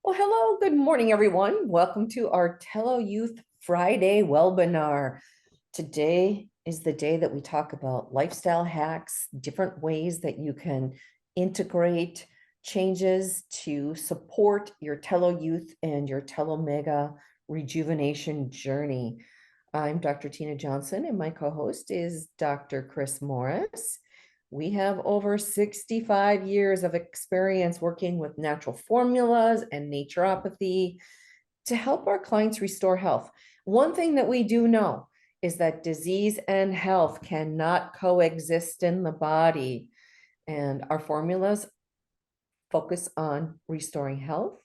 Well, hello, good morning, everyone. Welcome to our Youth Friday webinar. Today is the day that we talk about lifestyle hacks, different ways that you can integrate changes to support your Youth and your Mega rejuvenation journey. I'm Dr. Tina Johnson, and my co-host is Dr. Chris Morris. We have over 65 years of experience working with natural formulas and naturopathy to help our clients restore health. One thing that we do know is that disease and health cannot coexist in the body, and our formulas focus on restoring health.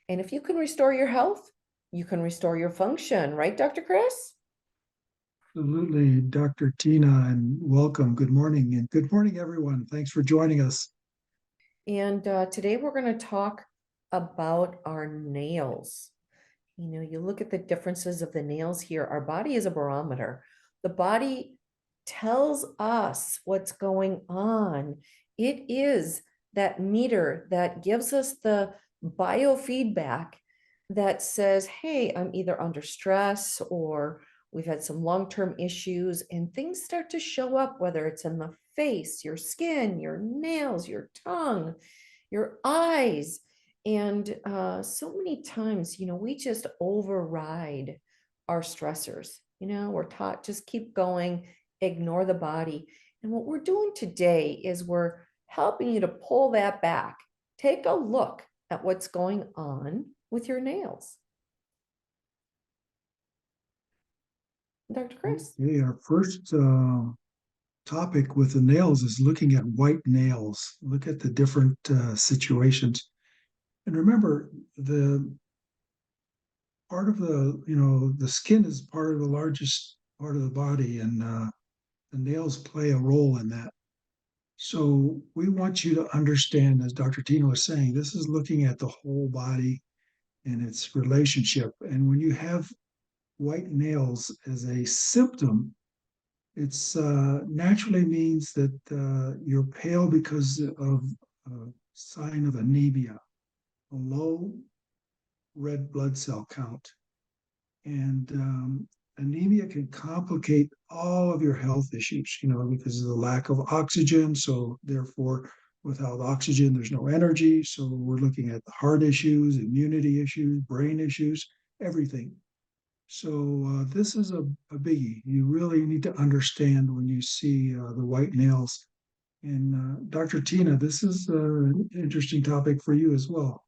And if you can restore your health, you can restore your function, right, Dr. Chris? Absolutely, Dr. Tina, and welcome. Good morning, and good morning, everyone. Thanks for joining us. And today we're going to talk about our nails. You look at the differences of the nails here. Our body is a barometer. The body tells us what's going on. It is that meter that gives us the biofeedback that says, hey, I'm either under stress or we've had some long-term issues, and things start to show up, whether it's in the face, your skin, your nails, your tongue, your eyes. And so many times, we just override our stressors. We're taught just keep going, ignore the body. And what we're doing today is we're helping you to pull that back. Take a look at what's going on with your nails. Dr. Chris. Okay, our first topic with the nails is looking at white nails. Look at the different situations. And remember, the part of the skin is part of the largest part of the body, and the nails play a role in that. So we want you to understand, as Dr. Tina was saying, this is looking at the whole body and its relationship. And when you have white nails as a symptom, it's naturally means that you're pale because of a sign of anemia, a low red blood cell count. And anemia can complicate all of your health issues, because of the lack of oxygen. So therefore, without oxygen, there's no energy. So we're looking at the heart issues, immunity issues, brain issues, everything. So this is a biggie. You really need to understand when you see the white nails. And Dr. Tina, this is an interesting topic for you as well.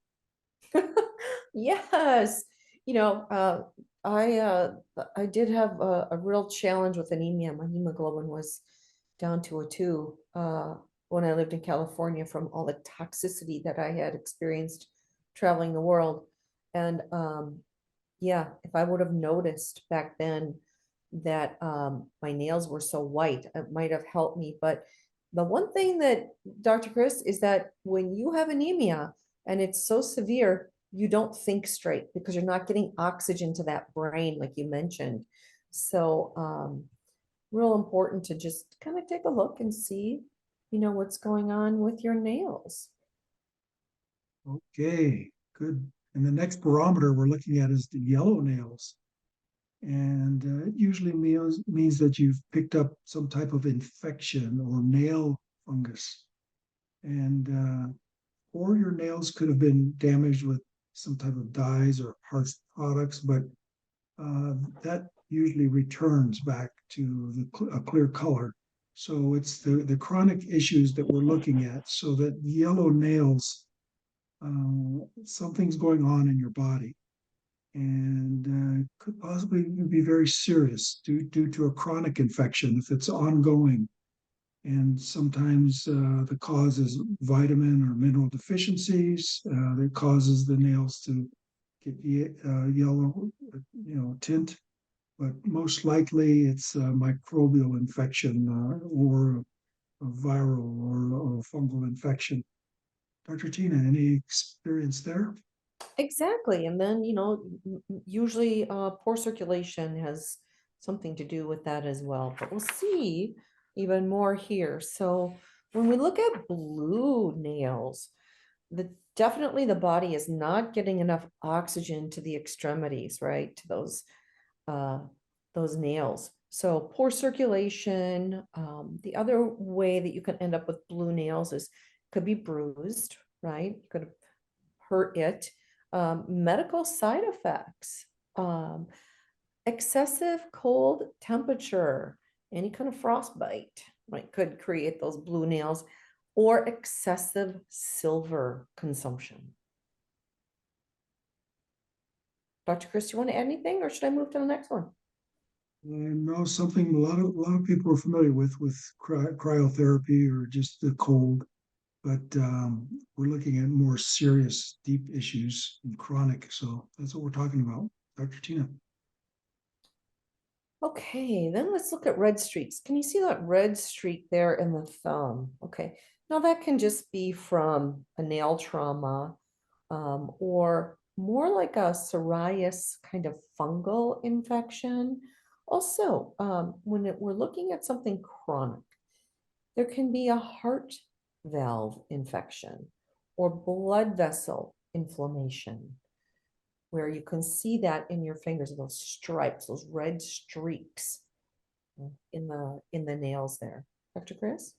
Yes. You know, uh, I did have a real challenge with anemia. My hemoglobin was down to a 2 when I lived in California from all the toxicity that I had experienced traveling the world. And yeah, if I would have noticed back then that my nails were so white, it might have helped me. But the one thing that, Dr. Chris, is that when you have anemia and it's so severe, you don't think straight because you're not getting oxygen to that brain, like you mentioned. So, real important to just kind of take a look and see, what's going on with your nails. Okay, good. And the next barometer we're looking at is the yellow nails. And it usually means that you've picked up some type of infection or nail fungus. And or your nails could have been damaged with some type of dyes or harsh products, but that usually returns back to a clear color. So it's the chronic issues that we're looking at. So that yellow nails, something's going on in your body, and could possibly be very serious due to a chronic infection if it's ongoing. And sometimes the cause is vitamin or mineral deficiencies that causes the nails to get yellow, tint. But most likely it's a microbial infection or a viral or a fungal infection. Dr. Tina, any experience there? Exactly. And then, usually poor circulation has something to do with that as well. But we'll see even more here. So when we look at blue nails, definitely the body is not getting enough oxygen to the extremities, right? To uh, those nails. So poor circulation. The other way that you can end up with blue nails is could be bruised, right? You could hurt it. Medical side effects, excessive cold temperature, any kind of frostbite, right, could create those blue nails, or excessive silver consumption. Dr. Chris, you want to add anything, or should I move to the next one? I know something a lot of people are familiar with cryotherapy or just the cold, but we're looking at more serious, deep issues and chronic. So that's what we're talking about, Dr. Tina. Okay, then let's look at red streaks. Can you see that red streak there in the thumb? Okay, now that can just be from a nail trauma, or more like a psoriasis kind of fungal infection. Also, we're looking at something chronic, there can be a heart valve infection or blood vessel inflammation, where you can see that in your fingers, those stripes, those red streaks in the nails there. Dr. Chris?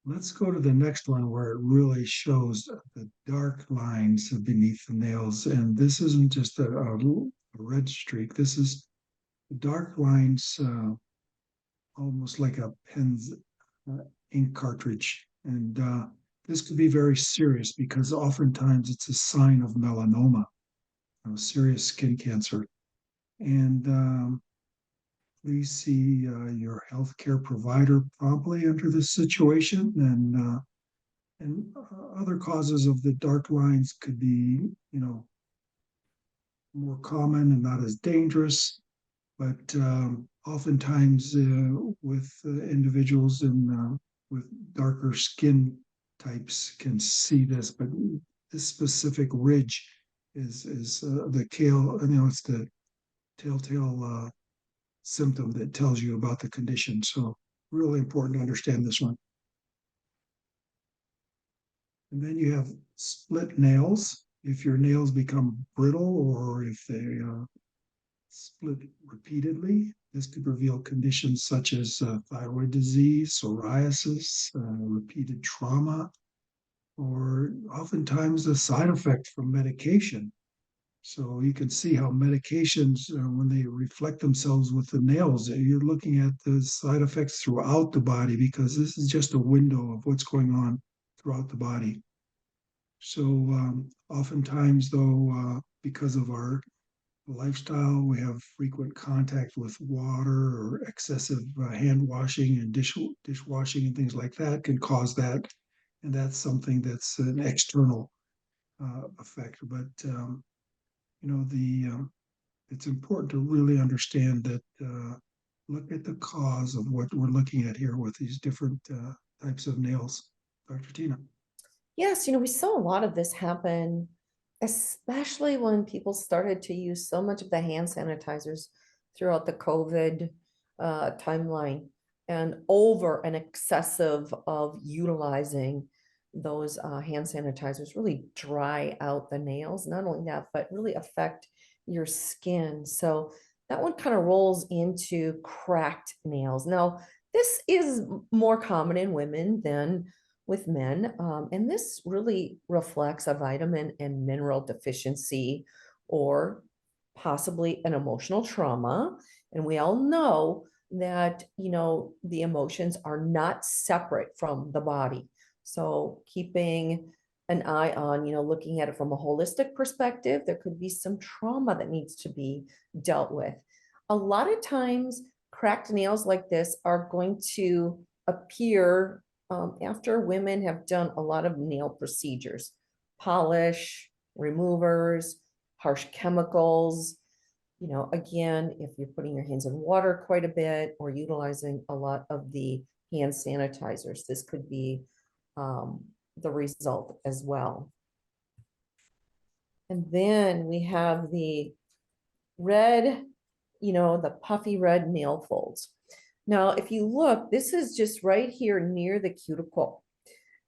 Let's go to the next one where it really shows the dark lines beneath the nails. And this isn't just a red streak. This is dark lines, almost like a pen's ink cartridge. And this could be very serious because oftentimes it's a sign of melanoma, serious skin cancer. And please see your healthcare provider promptly under this situation. And other causes of the dark lines could be, more common and not as dangerous. But oftentimes with individuals with darker skin types can see this, but this specific ridge is the tail. It's the telltale symptom that tells you about the condition. So really important to understand this one. And then you have split nails. If your nails become brittle or if they split repeatedly, this could reveal conditions such as thyroid disease, psoriasis, repeated trauma, or oftentimes a side effect from medication. So you can see how medications, when they reflect themselves with the nails, you're looking at the side effects throughout the body because this is just a window of what's going on throughout the body. So oftentimes, though, because of our lifestyle, we have frequent contact with water or excessive hand washing and dishwashing and things like that can cause that. And that's something that's an external effect. But it's important to really understand that look at the cause of what we're looking at here with these different types of nails. Dr. Tina. Yes, we saw a lot of this happen, especially when people started to use so much of the hand sanitizers throughout the COVID timeline, and over an excessive of utilizing those hand sanitizers really dry out the nails. Not only that, but really affect your skin. So that one kind of rolls into cracked nails. Now, this is more common in women than with men. And this really reflects a vitamin and mineral deficiency, or possibly an emotional trauma. And we all know that, the emotions are not separate from the body. So keeping an eye on, looking at it from a holistic perspective, there could be some trauma that needs to be dealt with. A lot of times, cracked nails like this are going to appear after women have done a lot of nail procedures, polish, removers, harsh chemicals. Again, if you're putting your hands in water quite a bit or utilizing a lot of the hand sanitizers, this could be the result as well. And then we have the red, the puffy red nail folds. Now, if you look, this is just right here near the cuticle.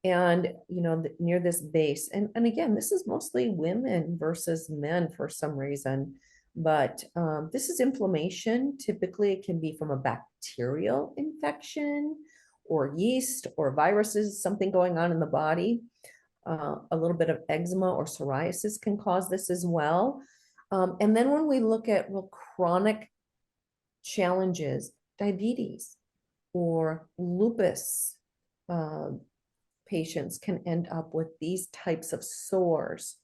And, near this base, and again, this is mostly women versus men for some reason, but this is inflammation. Typically, it can be from a bacterial infection or yeast or viruses, something going on in the body. A little bit of eczema or psoriasis can cause this as well. And then when we look at real chronic challenges, diabetes or lupus, patients can end up with these types of sores.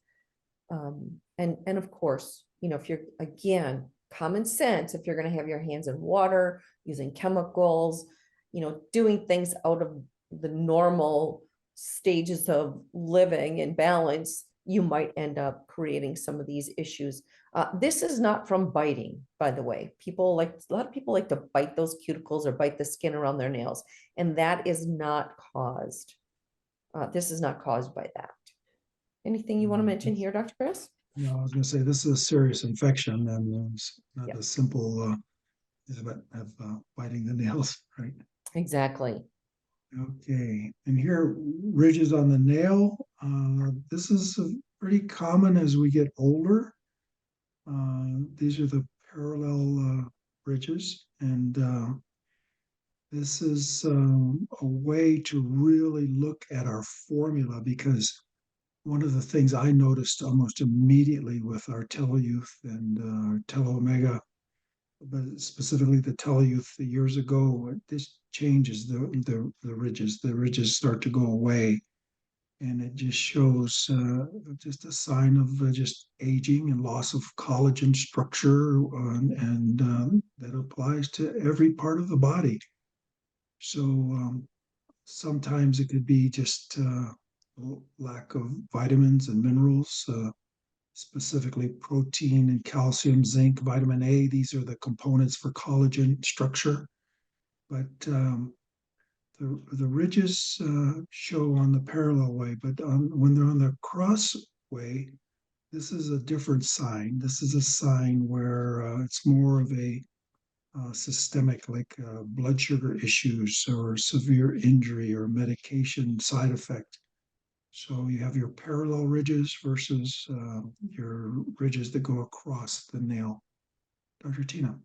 And of course, if you're, again, common sense, if you're going to have your hands in water, using chemicals, doing things out of the normal stages of living and balance, you might end up creating some of these issues. This is not from biting, by the way. A lot of people like to bite those cuticles or bite the skin around their nails, and that is not caused. This is not caused by that. Anything you want to mention here, Dr. Chris? No, I was going to say this is a serious infection, and it's not Yep. as simple of biting the nails, right? Exactly. Okay, and here ridges on the nail. This is pretty common as we get older. These are the parallel ridges, and this is a way to really look at our formula, because one of the things I noticed almost immediately with our Telloyuth and Telomega, but specifically the Telloyuth years ago, this changes the ridges. The ridges start to go away, and it just shows just a sign of just aging and loss of collagen structure, and that applies to every part of the body. So sometimes it could be just lack of vitamins and minerals, specifically protein and calcium, zinc, vitamin A. These are the components for collagen structure. But the ridges show on the parallel way, but when they're on the cross way, this is a different sign. This is a sign where it's more of a systemic, like blood sugar issues or severe injury or medication side effect. So you have your parallel ridges versus your ridges that go across the nail. Dr. Tina.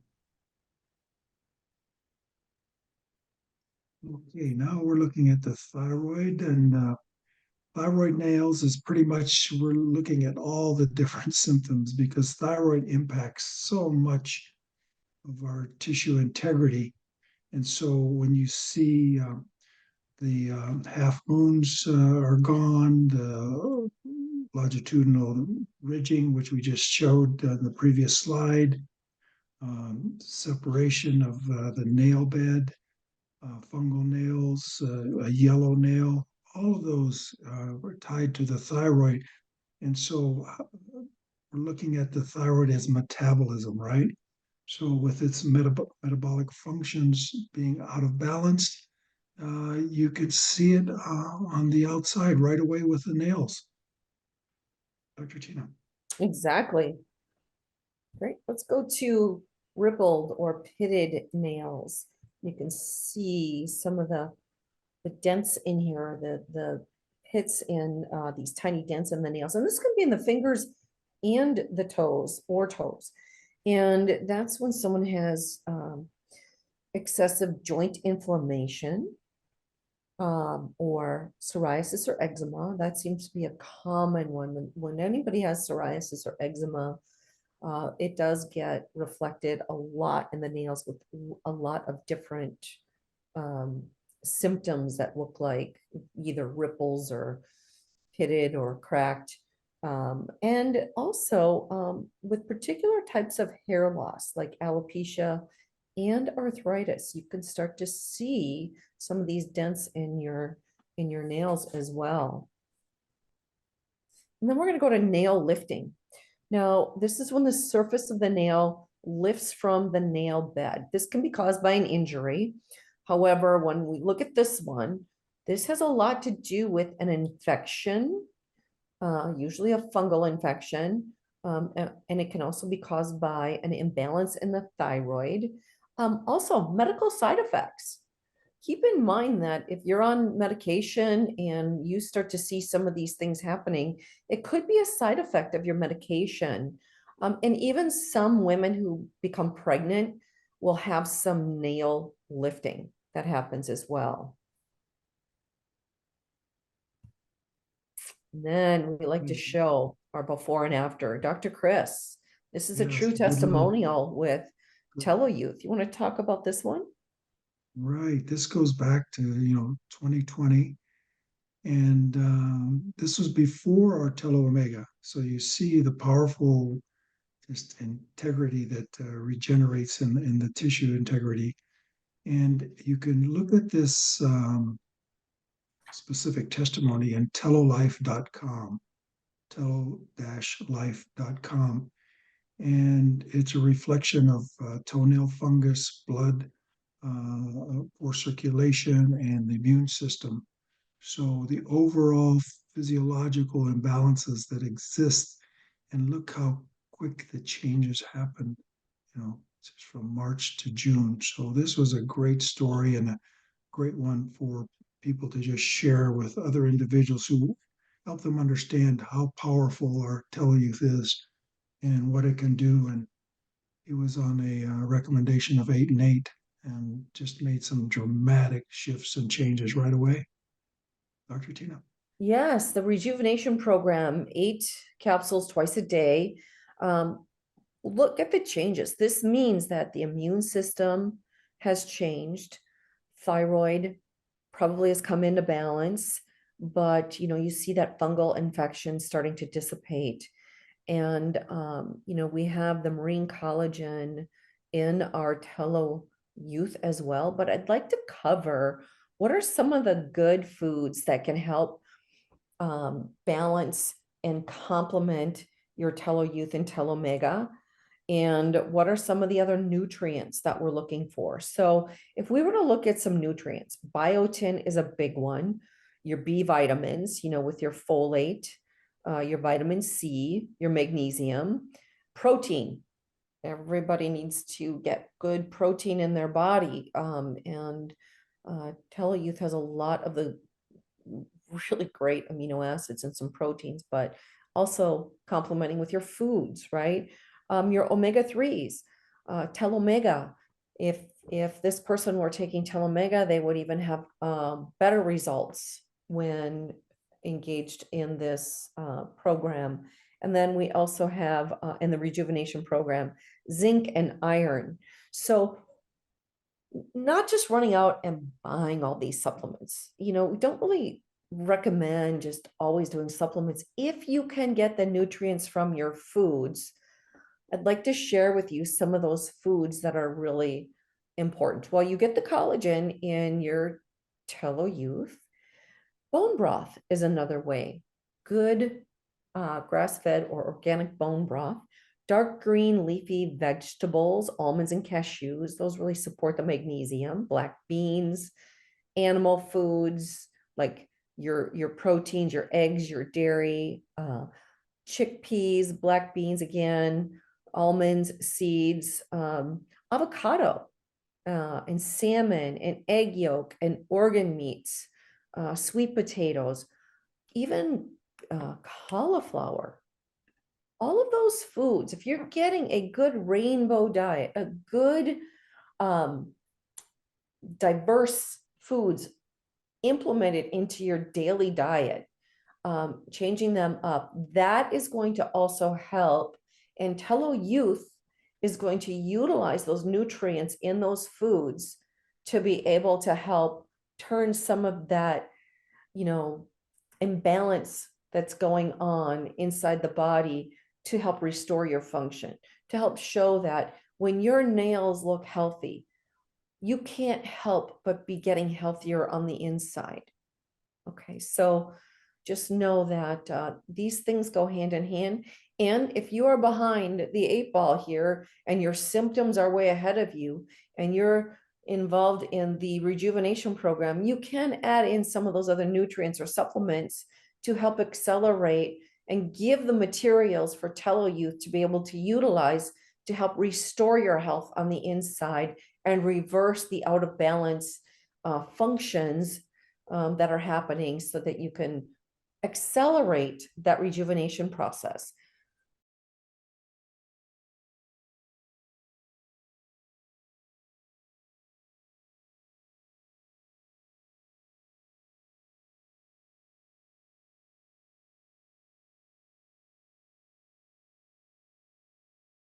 Okay, now we're looking at the thyroid, and thyroid nails is pretty much, we're looking at all the different symptoms, because thyroid impacts so much of our tissue integrity. And so when you see the half moons are gone, the longitudinal ridging, which we just showed on the previous slide, separation of the nail bed, fungal nails, a yellow nail, all of those are tied to the thyroid. And so we're looking at the thyroid as metabolism, right? So with its metabolic functions being out of balance, you could see it on the outside right away with the nails. Dr. Tina. Exactly. Great. Let's go to rippled or pitted nails. You can see some of the dents in here, the pits in these tiny dents in the nails. And this can be in the fingers and the toes or toes. And that's when someone has excessive joint inflammation, or psoriasis or eczema. That seems to be a common one. When anybody has psoriasis or eczema, it does get reflected a lot in the nails with a lot of different symptoms that look like either ripples or pitted or cracked. And also with particular types of hair loss, like alopecia and arthritis, you can start to see some of these dents in your nails as well. And then we're going to go to nail lifting. Now, this is when the surface of the nail lifts from the nail bed. This can be caused by an injury. However, when we look at this one, this has a lot to do with an infection, usually a fungal infection, and it can also be caused by an imbalance in the thyroid. Also, medical side effects. keep in mind that if you're on medication and you start to see some of these things happening, it could be a side effect of your medication. And even some women who become pregnant will have some nail lifting that happens as well. And then we like to show our before and after. Dr. Chris, this is a Yes, true good little- testimonial with Telloyouth. You want to talk about this one? Right. This goes back to, 2020. And this was before our Telo Omega. So you see the powerful just integrity that regenerates in the tissue integrity. And you can look at this specific testimony in tellolife.com, tello-life.com. And it's a reflection of toenail fungus, blood, for circulation, and the immune system. So the overall physiological imbalances that exist, and look how quick the changes happen, just from March to June. So this was a great story and a great one for people to just share with other individuals who help them understand how powerful our teleyouth is and what it can do. And it was on a recommendation of 8 and 8 and just made some dramatic shifts and changes right away. Dr. Tina. Yes, the rejuvenation program, 8 capsules twice a day. Look at the changes. This means that the immune system has changed. Thyroid probably has come into balance, but you see that fungal infection starting to dissipate. And we have the marine collagen in our Tello Youth as well. But I'd like to cover what are some of the good foods that can help balance and complement your Tello Youth and Tello Mega, and what are some of the other nutrients that we're looking for. So if we were to look at some nutrients, biotin is a big one. Your B vitamins, with your folate, your vitamin C, your magnesium, protein. Everybody needs to get good protein in their body. And Teleyouth has a lot of the really great amino acids and some proteins, but also complementing with your foods, right? Your omega-3s, telomega. If this person were taking telomega, they would even have better results when engaged in this program. And then we also have in the rejuvenation program, zinc and iron. So not just running out and buying all these supplements. We don't really recommend just always doing supplements. If you can get the nutrients from your foods, I'd like to share with you some of those foods that are really important. Well, you get the collagen in your Tello Youth. Bone broth is another way. Good grass-fed or organic bone broth. Dark green leafy vegetables, almonds and cashews, those really support the magnesium. Black beans, animal foods like your proteins, your eggs, your dairy, chickpeas, black beans again, almonds, seeds, avocado, and salmon and egg yolk and organ meats, sweet potatoes, even cauliflower. All of those foods, if you're getting a good rainbow diet, a good diverse foods implemented into your daily diet, changing them up, that is going to also help. And Tello Youth is going to utilize those nutrients in those foods to be able to help turn some of that, imbalance that's going on inside the body to help restore your function, to help show that when your nails look healthy, you can't help but be getting healthier on the inside. Okay, so just know that these things go hand in hand. And if you are behind the 8 ball here and your symptoms are way ahead of you and you're involved in the rejuvenation program, you can add in some of those other nutrients or supplements to help accelerate and give the materials for Tello Youth to be able to utilize to help restore your health on the inside and reverse the out of balance functions that are happening so that you can accelerate that rejuvenation process.